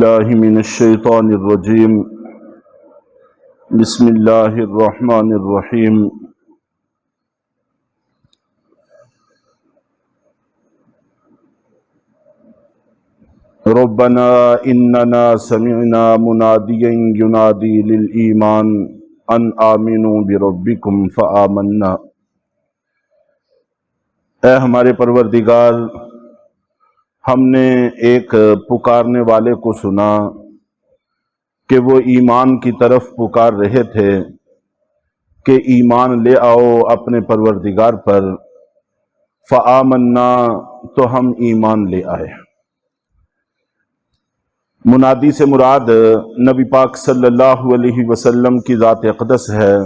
باللہ من الشیطان الرجیم بسم اللہ الرحمن الرحیم ربنا اننا سمعنا منادیا ینادی للایمان ان آمنوا بربکم فآمنا۔ اے ہمارے پروردگار، ہم نے ایک پکارنے والے کو سنا کہ وہ ایمان کی طرف پکار رہے تھے کہ ایمان لے آؤ اپنے پروردگار پر، فآمنا، تو ہم ایمان لے آئے۔ منادی سے مراد نبی پاک صلی اللہ علیہ وسلم کی ذات اقدس ہے،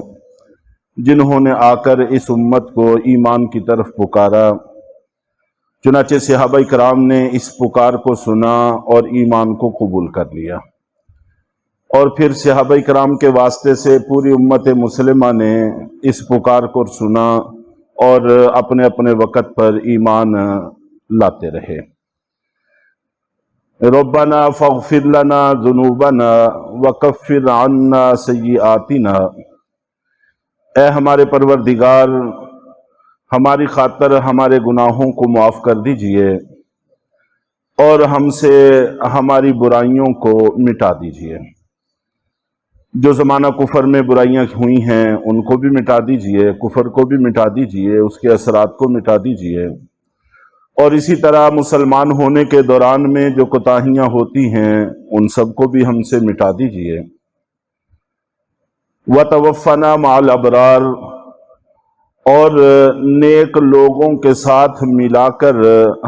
جنہوں نے آ کر اس امت کو ایمان کی طرف پکارا۔ چنانچہ صحابہ کرام نے اس پکار کو سنا اور ایمان کو قبول کر لیا، اور پھر صحابہ کرام کے واسطے سے پوری امت مسلمہ نے اس پکار کو سنا اور اپنے اپنے وقت پر ایمان لاتے رہے۔ ربنا فاغفر لنا ذنوبنا وکفر عنا سیئاتنا، اے ہمارے پروردگار، ہماری خاطر ہمارے گناہوں کو معاف کر دیجئے اور ہم سے ہماری برائیوں کو مٹا دیجئے۔ جو زمانہ کفر میں برائیاں ہوئی ہیں ان کو بھی مٹا دیجئے، کفر کو بھی مٹا دیجئے، اس کے اثرات کو مٹا دیجئے، اور اسی طرح مسلمان ہونے کے دوران میں جو کوتاہیاں ہوتی ہیں ان سب کو بھی ہم سے مٹا دیجئے۔ وَتَوَفَّنَا مَعَ الْأَبْرَارِ، اور نیک لوگوں کے ساتھ ملا کر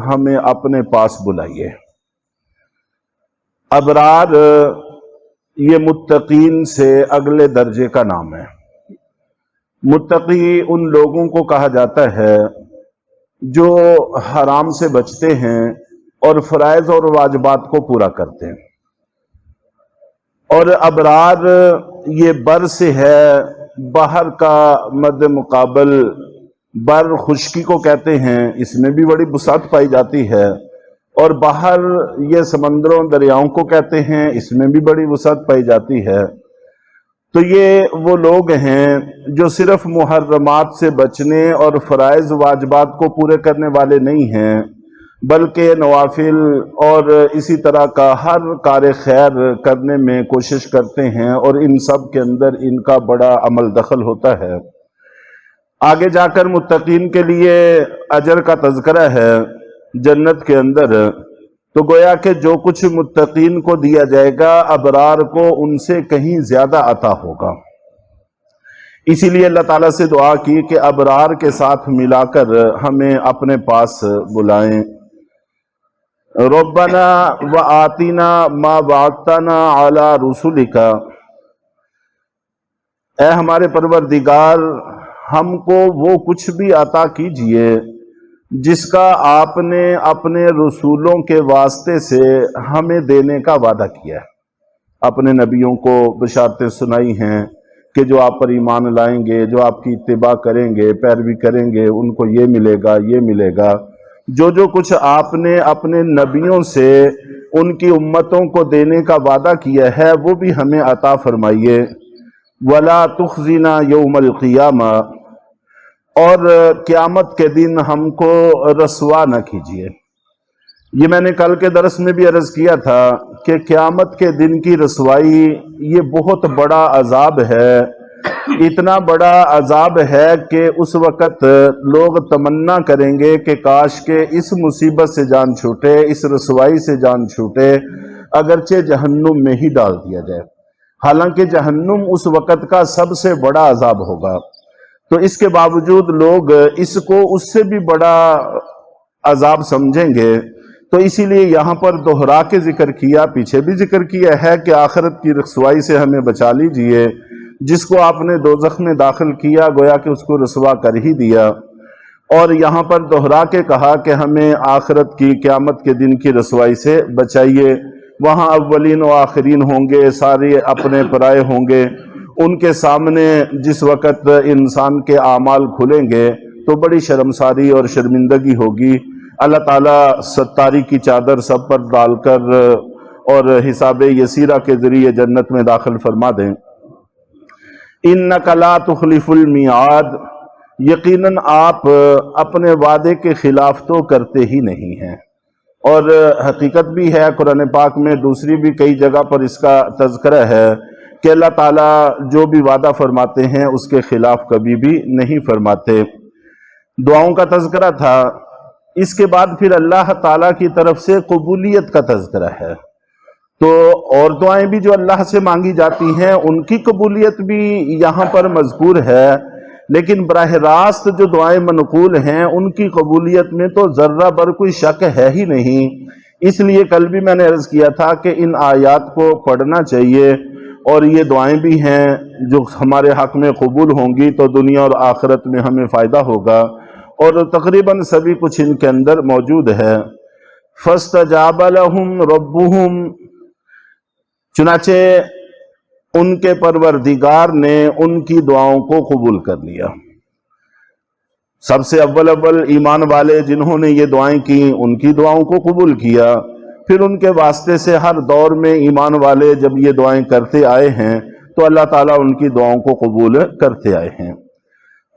ہمیں اپنے پاس بلائیے۔ ابرار یہ متقین سے اگلے درجے کا نام ہے۔ متقی ان لوگوں کو کہا جاتا ہے جو حرام سے بچتے ہیں اور فرائض اور واجبات کو پورا کرتے ہیں، اور ابرار یہ بر سے ہے، بحر کا مد مقابل بر خشکی کو کہتے ہیں، اس میں بھی بڑی وسعت پائی جاتی ہے، اور بحر یہ سمندروں دریاؤں کو کہتے ہیں، اس میں بھی بڑی وسعت پائی جاتی ہے۔ تو یہ وہ لوگ ہیں جو صرف محرمات سے بچنے اور فرائض واجبات کو پورے کرنے والے نہیں ہیں، بلکہ نوافل اور اسی طرح کا ہر کار خیر کرنے میں کوشش کرتے ہیں، اور ان سب کے اندر ان کا بڑا عمل دخل ہوتا ہے۔ آگے جا کر متقین کے لیے اجر کا تذکرہ ہے جنت کے اندر، تو گویا کہ جو کچھ متقین کو دیا جائے گا ابرار کو ان سے کہیں زیادہ عطا ہوگا۔ اسی لیے اللہ تعالیٰ سے دعا کی کہ ابرار کے ساتھ ملا کر ہمیں اپنے پاس بلائیں۔ ربنا وآتنا ما وعدتنا علی رسولک، اے ہمارے پروردگار، ہم کو وہ کچھ بھی عطا کیجئے جس کا آپ نے اپنے رسولوں کے واسطے سے ہمیں دینے کا وعدہ کیا ہے۔ اپنے نبیوں کو بشارتیں سنائی ہیں کہ جو آپ پر ایمان لائیں گے، جو آپ کی اتباع کریں گے، پیروی کریں گے، ان کو یہ ملے گا، یہ ملے گا۔ جو کچھ آپ نے اپنے نبیوں سے ان کی امتوں کو دینے کا وعدہ کیا ہے وہ بھی ہمیں عطا فرمائیے۔ وَلَا تُخْزِنَا يَوْمَ الْقِيَامَةِ، اور قیامت کے دن ہم کو رسوا نہ کیجیے۔ یہ میں نے کل کے درس میں بھی عرض کیا تھا کہ قیامت کے دن کی رسوائی یہ بہت بڑا عذاب ہے، اتنا بڑا عذاب ہے کہ اس وقت لوگ تمنا کریں گے کہ کاش کہ اس مصیبت سے جان چھوٹے، اس رسوائی سے جان چھوٹے، اگرچہ جہنم میں ہی ڈال دیا جائے، حالانکہ جہنم اس وقت کا سب سے بڑا عذاب ہوگا۔ تو اس کے باوجود لوگ اس کو اس سے بھی بڑا عذاب سمجھیں گے، تو اسی لیے یہاں پر دوہرا کے ذکر کیا، پیچھے بھی ذکر کیا ہے کہ آخرت کی رسوائی سے ہمیں بچا لیجئے۔ جس کو آپ نے دوزخ میں داخل کیا گویا کہ اس کو رسوا کر ہی دیا، اور یہاں پر دوہرا کے کہا کہ ہمیں آخرت کی قیامت کے دن کی رسوائی سے بچائیے۔ وہاں اولین و آخرین ہوں گے، سارے اپنے پرائے ہوں گے، ان کے سامنے جس وقت انسان کے اعمال کھلیں گے تو بڑی شرمساری اور شرمندگی ہوگی۔ اللہ تعالیٰ ستاری کی چادر سب پر ڈال کر اور حساب یسیرہ کے ذریعے جنت میں داخل فرما دیں۔ اِنَّكَ لَا تُخْلِفُ الْمِيعَادَ، یقیناً آپ اپنے وعدے کے خلاف تو کرتے ہی نہیں ہیں۔ اور حقیقت بھی ہے، قرآن پاک میں دوسری بھی کئی جگہ پر اس کا تذکرہ ہے کہ اللہ تعالیٰ جو بھی وعدہ فرماتے ہیں اس کے خلاف کبھی بھی نہیں فرماتے۔ دعاؤں کا تذکرہ تھا، اس کے بعد پھر اللہ تعالیٰ کی طرف سے قبولیت کا تذکرہ ہے۔ تو اور دعائیں بھی جو اللہ سے مانگی جاتی ہیں ان کی قبولیت بھی یہاں پر مذکور ہے، لیکن براہ راست جو دعائیں منقول ہیں ان کی قبولیت میں تو ذرہ بر کوئی شک ہے ہی نہیں۔ اس لیے کل بھی میں نے عرض کیا تھا کہ ان آیات کو پڑھنا چاہیے، اور یہ دعائیں بھی ہیں جو ہمارے حق میں قبول ہوں گی تو دنیا اور آخرت میں ہمیں فائدہ ہوگا، اور تقریباً سبھی کچھ ان کے اندر موجود ہے۔ فَاسْتَجَابَ لَهُمْ رَبُّهُمْ، چنانچہ ان کے پروردگار نے ان کی دعاؤں کو قبول کر لیا۔ سب سے اول ایمان والے جنہوں نے یہ دعائیں کی ان کی دعاؤں کو قبول کیا، پھر ان کے واسطے سے ہر دور میں ایمان والے جب یہ دعائیں کرتے آئے ہیں تو اللہ تعالیٰ ان کی دعاؤں کو قبول کرتے آئے ہیں۔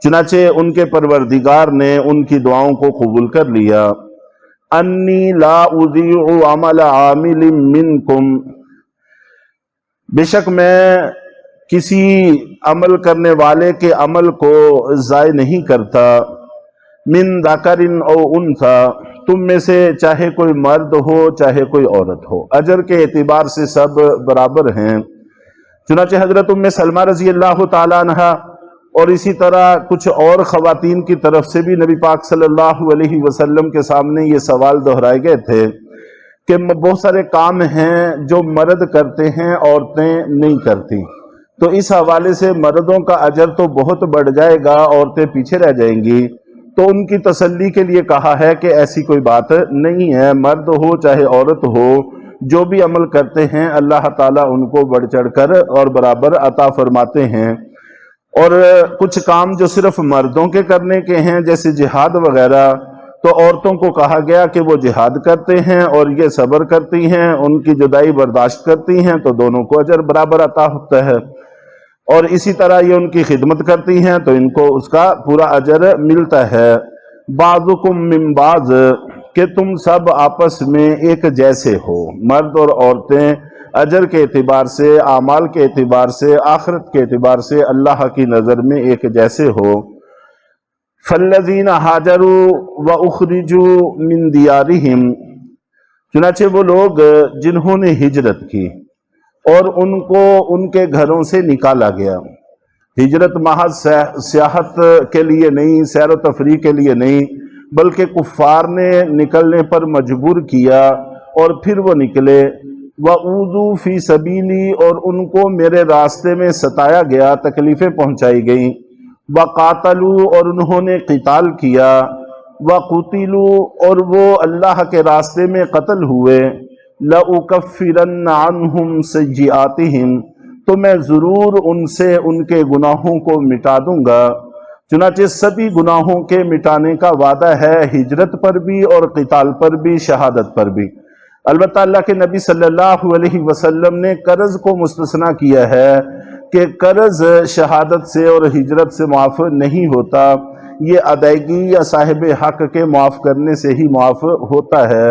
چنانچہ ان کے پروردگار نے ان کی دعاؤں کو قبول کر لیا۔ انی لا اضیع عمل عامل منکم، بے شک میں کسی عمل کرنے والے کے عمل کو ضائع نہیں کرتا۔ من ذکر او انثی، تم میں سے چاہے کوئی مرد ہو چاہے کوئی عورت ہو، اجر کے اعتبار سے سب برابر ہیں۔ چنانچہ حضرت ام سلمہ رضی اللہ تعالیٰ عنہ اور اسی طرح کچھ اور خواتین کی طرف سے بھی نبی پاک صلی اللہ علیہ وسلم کے سامنے یہ سوال دہرائے گئے تھے کہ بہت سارے کام ہیں جو مرد کرتے ہیں عورتیں نہیں کرتی، تو اس حوالے سے مردوں کا اجر تو بہت بڑھ جائے گا، عورتیں پیچھے رہ جائیں گی۔ تو ان کی تسلی کے لیے کہا ہے کہ ایسی کوئی بات نہیں ہے، مرد ہو چاہے عورت ہو، جو بھی عمل کرتے ہیں اللہ تعالیٰ ان کو بڑھ چڑھ کر اور برابر عطا فرماتے ہیں۔ اور کچھ کام جو صرف مردوں کے کرنے کے ہیں جیسے جہاد وغیرہ، تو عورتوں کو کہا گیا کہ وہ جہاد کرتے ہیں اور یہ صبر کرتی ہیں، ان کی جدائی برداشت کرتی ہیں تو دونوں کو اجر برابر عطا ہوتا ہے، اور اسی طرح یہ ان کی خدمت کرتی ہیں تو ان کو اس کا پورا اجر ملتا ہے۔ بعضکم من بعض، کہ تم سب آپس میں ایک جیسے ہو، مرد اور عورتیں اجر کے اعتبار سے، اعمال کے اعتبار سے، آخرت کے اعتبار سے اللہ کی نظر میں ایک جیسے ہو۔ فالذین ہاجروا واخرجوا من دیارہم، چنانچہ وہ لوگ جنہوں نے ہجرت کی اور ان کو ان کے گھروں سے نکالا گیا۔ ہجرت محض سیاحت کے لیے نہیں، سیر و تفریح کے لیے نہیں، بلکہ کفار نے نکلنے پر مجبور کیا اور پھر وہ نکلے۔ وَأُوذُوا فِي سَبِيلِي، اور ان کو میرے راستے میں ستایا گیا، تکلیفیں پہنچائی گئیں۔ وَقَاتَلُوا، اور انہوں نے قتال کیا۔ وَقُتِلُوا، اور وہ اللہ کے راستے میں قتل ہوئے۔ لَأُكَفِّرَنَّ عَنْهُمْ سَيِّئَاتِهِمْ، تو میں ضرور ان سے ان کے گناہوں کو مٹا دوں گا۔ چنانچہ سبھی گناہوں کے مٹانے کا وعدہ ہے، ہجرت پر بھی اور قتال پر بھی، شہادت پر بھی۔ البتہ اللہ کے نبی صلی اللہ علیہ وسلم نے قرض کو مستثنیٰ کیا ہے کہ قرض شہادت سے اور ہجرت سے معاف نہیں ہوتا، یہ ادائیگی یا صاحب حق کے معاف کرنے سے ہی معاف ہوتا ہے۔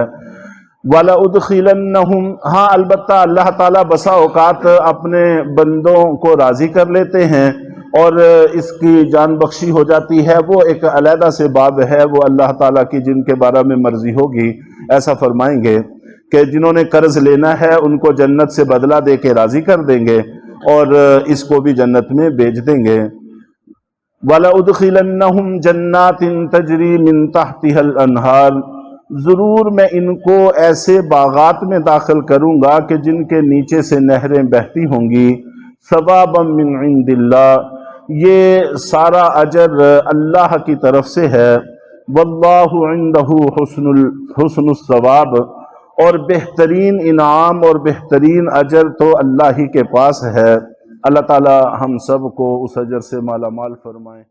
وَلَأُدْخِلَنَّهُمْ، ہاں البتہ اللہ تعالیٰ بسا اوقات اپنے بندوں کو راضی کر لیتے ہیں اور اس کی جان بخشی ہو جاتی ہے، وہ ایک علیحدہ سے باب ہے، وہ اللہ تعالیٰ کی جن کے بارے میں مرضی ہوگی ایسا فرمائیں گے کہ جنہوں نے قرض لینا ہے ان کو جنت سے بدلہ دے کے راضی کر دیں گے اور اس کو بھی جنت میں بیچ دیں گے۔ وَلَأُدْخِلَنَّهُمْ جَنَّاتٍ تَجْرِي مِن تَحْتِهَا الْأَنْهَارُ، ضرور میں ان کو ایسے باغات میں داخل کروں گا کہ جن کے نیچے سے نہریں بہتی ہوں گی۔ ثوابا من عند اللہ، یہ سارا اجر اللہ کی طرف سے ہے۔ واللہ عندہ حسن الثواب، اور بہترین انعام اور بہترین اجر تو اللہ ہی کے پاس ہے۔ اللہ تعالی ہم سب کو اس اجر سے مالا مال فرمائے۔